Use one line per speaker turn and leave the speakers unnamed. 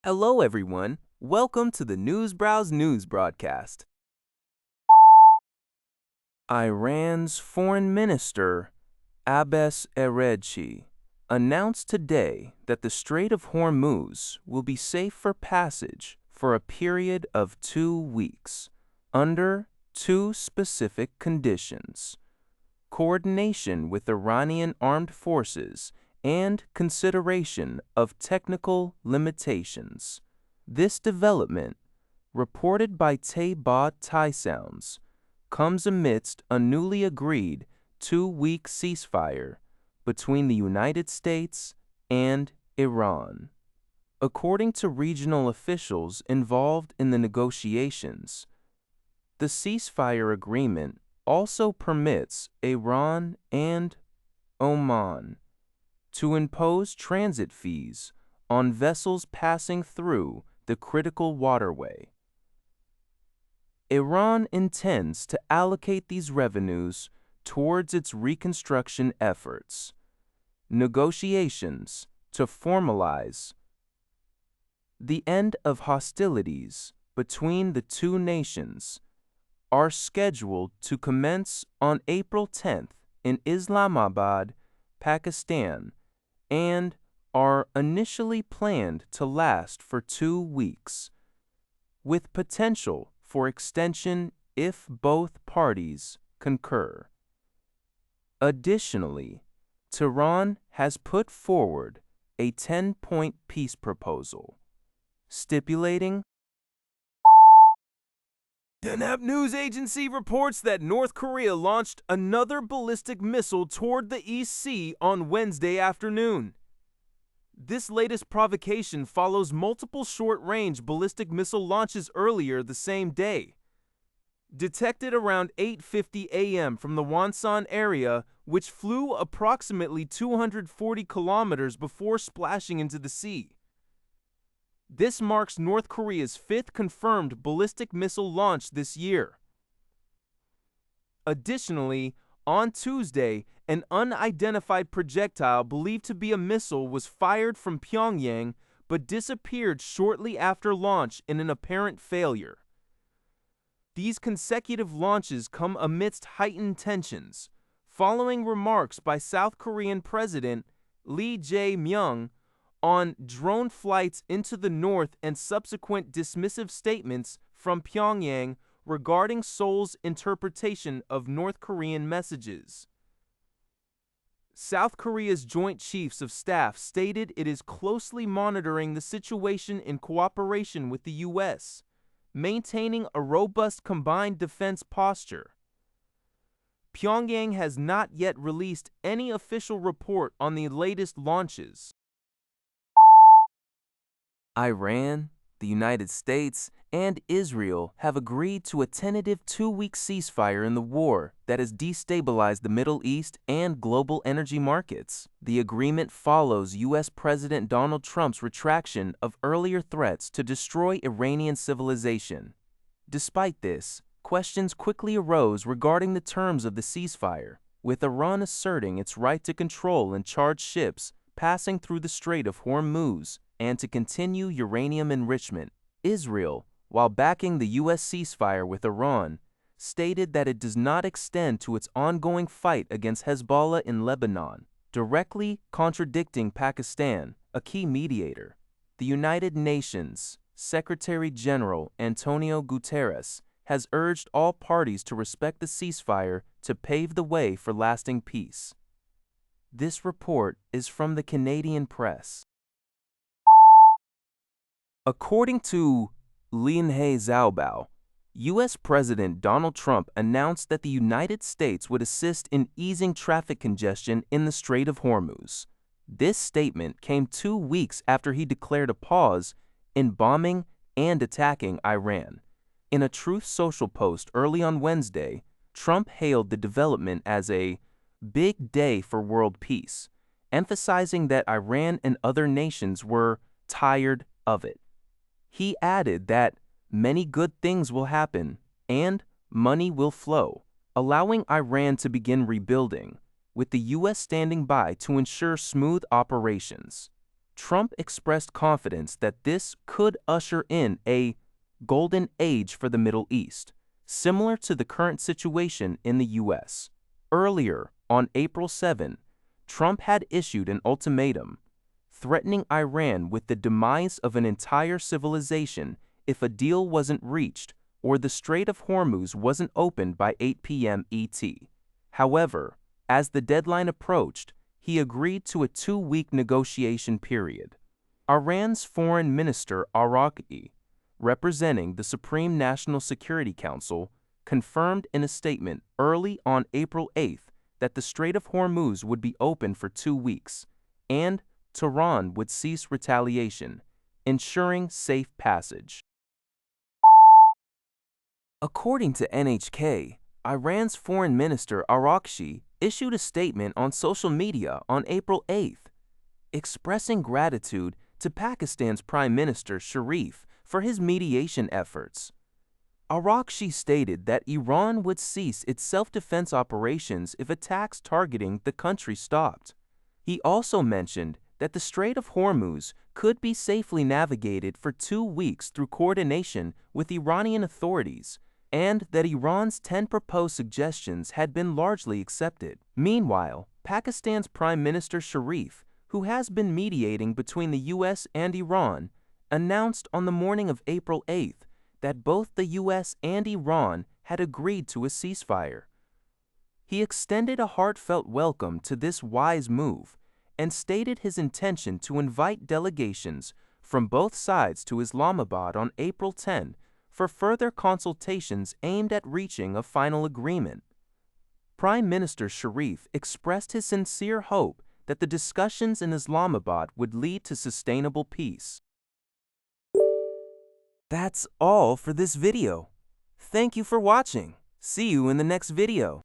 Hello, everyone. Welcome to the Newsbrowse News broadcast. Iran's Foreign Minister, Abbas Araghchi, announced today that the Strait of Hormuz will be safe for passage for a period of 2 weeks, under 2 specific conditions: coordination with Iranian armed forces and consideration of technical limitations. This development, reported by Taybah Sounds, comes amidst a newly agreed 2-week ceasefire between the United States and Iran. According to regional officials involved in the negotiations, the ceasefire agreement also permits Iran and Oman to impose transit fees on vessels passing through the critical waterway. Iran intends to allocate these revenues towards its reconstruction efforts. Negotiations to formalize the end of hostilities between the two nations are scheduled to commence on April 10th in Islamabad, Pakistan, and are initially planned to last for 2 weeks, with potential for extension if both parties concur. Additionally, Tehran has put forward a 10-point peace proposal, stipulating Yonhap News Agency reports that North Korea launched another ballistic missile toward the East Sea on Wednesday afternoon. This latest provocation follows multiple short-range ballistic missile launches earlier the same day. Detected around 8:50 a.m. from the Wonsan area, which flew approximately 240 kilometers before splashing into the sea. This marks North Korea's 5th confirmed ballistic missile launch this year. Additionally, on Tuesday, an unidentified projectile believed to be a missile was fired from Pyongyang but disappeared shortly after launch in an apparent failure. These consecutive launches come amidst heightened tensions, following remarks by South Korean President Lee Jae-myung on drone flights into the north and subsequent dismissive statements from Pyongyang regarding Seoul's interpretation of North Korean messages. South Korea's Joint Chiefs of Staff stated it is closely monitoring the situation in cooperation with the U.S., maintaining a robust combined defense posture. Pyongyang has not yet released any official report on the latest launches. Iran, the United States, and Israel have agreed to a tentative 2-week ceasefire in the war that has destabilized the Middle East and global energy markets. The agreement follows U.S. President Donald Trump's retraction of earlier threats to destroy Iranian civilization. Despite this, questions quickly arose regarding the terms of the ceasefire, with Iran asserting its right to control and charge ships passing through the Strait of Hormuz and to continue uranium enrichment. Israel, while backing the U.S. ceasefire with Iran, stated that it does not extend to its ongoing fight against Hezbollah in Lebanon, directly contradicting Pakistan, a key mediator. The United Nations Secretary General Antonio Guterres has urged all parties to respect the ceasefire to pave the way for lasting peace. This report is from the Canadian press. According to Linhai Zhaobao, U.S. President Donald Trump announced that the United States would assist in easing traffic congestion in the Strait of Hormuz. This statement came 2 weeks after he declared a pause in bombing and attacking Iran. In a Truth Social post early on Wednesday, Trump hailed the development as a big day for world peace, emphasizing that Iran and other nations were tired of it. He added that many good things will happen and money will flow, allowing Iran to begin rebuilding, with the U.S. standing by to ensure smooth operations. Trump expressed confidence that this could usher in a golden age for the Middle East, similar to the current situation in the U.S. Earlier, on April 7, Trump had issued an ultimatum, threatening Iran with the demise of an entire civilization if a deal wasn't reached or the Strait of Hormuz wasn't opened by 8 p.m. ET. However, as the deadline approached, he agreed to a 2-week negotiation period. Iran's Foreign Minister Araqi, representing the Supreme National Security Council, confirmed in a statement early on April 8 that the Strait of Hormuz would be open for 2 weeks, and Tehran would cease retaliation, ensuring safe passage. According to NHK, Iran's Foreign Minister Araqchi issued a statement on social media on April 8, expressing gratitude to Pakistan's Prime Minister Sharif for his mediation efforts. Araqchi stated that Iran would cease its self-defense operations if attacks targeting the country stopped. He also mentioned that the Strait of Hormuz could be safely navigated for 2 weeks through coordination with Iranian authorities, and that Iran's 10 proposed suggestions had been largely accepted. Meanwhile, Pakistan's Prime Minister Sharif, who has been mediating between the U.S. and Iran, announced on the morning of April 8 that both the U.S. and Iran had agreed to a ceasefire. He extended a heartfelt welcome to this wise move and stated his intention to invite delegations from both sides to Islamabad on April 10 for further consultations aimed at reaching a final agreement. Prime Minister Sharif expressed his sincere hope that the discussions in Islamabad would lead to sustainable peace. That's all for this video. Thank you for watching. See you in the next video.